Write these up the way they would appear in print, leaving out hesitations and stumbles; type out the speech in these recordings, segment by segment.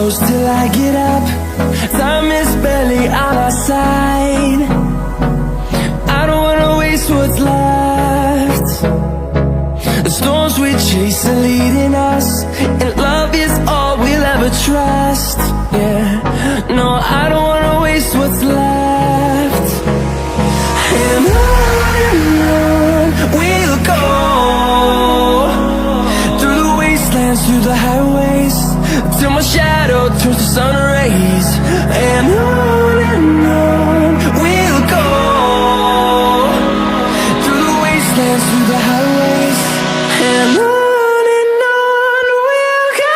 close till I get up. Time is barely on our side. I don't wanna waste what's left. The storms we chase are leading us, and love is all we'll ever trust. Yeah, no, I don't wanna waste what's left. And on we'll go, through the wastelands, through the highways, till my shadow turns to sun rays. And on we'll go, through the wastelands, through the highways, and on we'll go.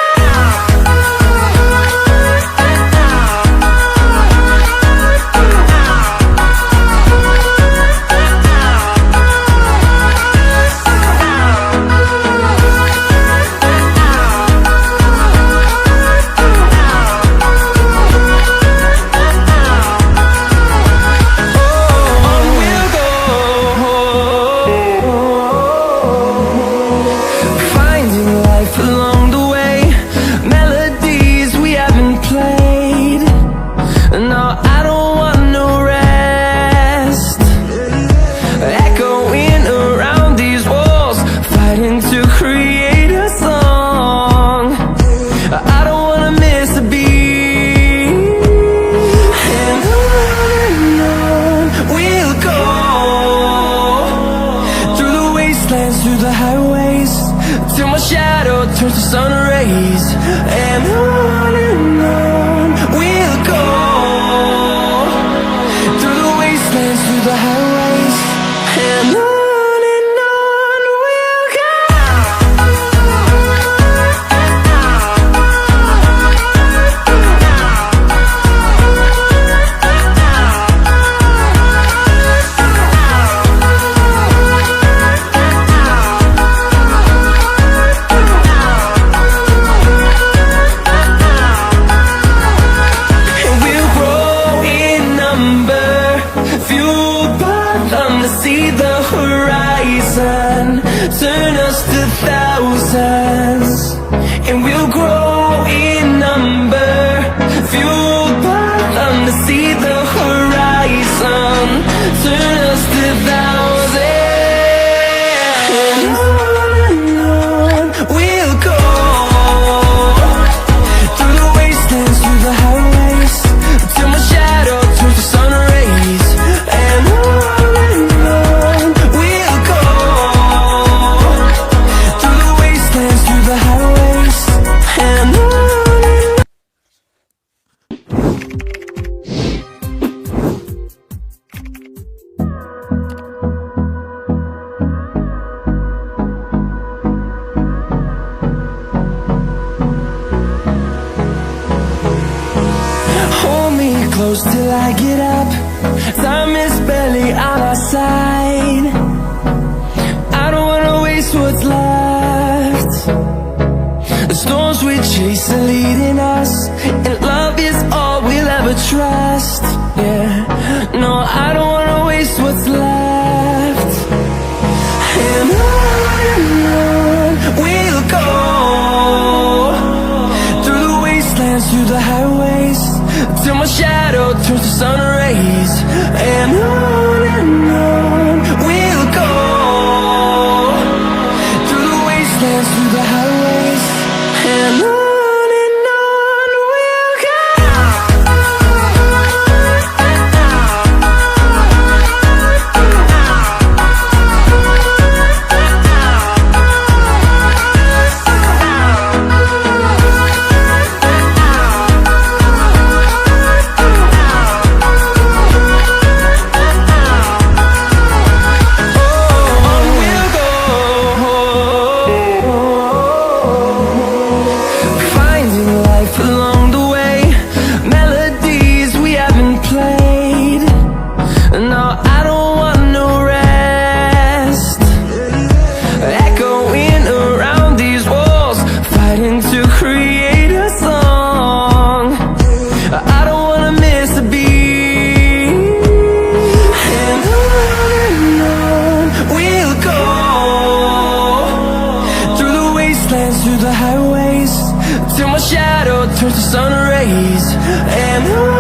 Through the highways, till my shadow turns to sun rays. And on we'll go, through the wastelands, through the highways, and on we'll go. See the horizon, turn us to thousands, and we'll grow in number, fueled by them. To see the horizon, turn us to thousands, and on we'll go, through the wastelands, through the highways, till my shadow turns to sun rays. And close till I get up. Time is barely on our side. I don't wanna waste what's left. The storms we chase are leading us, and love is all we'll ever trust. Yeah, no, I don't wanna waste what's left. And on we'll go, through the wastelands, through the highways, till my shadow turns to sun rays. And on we'll go, through the wastelands, through the highways, and on we'll go. turns to sun rays, and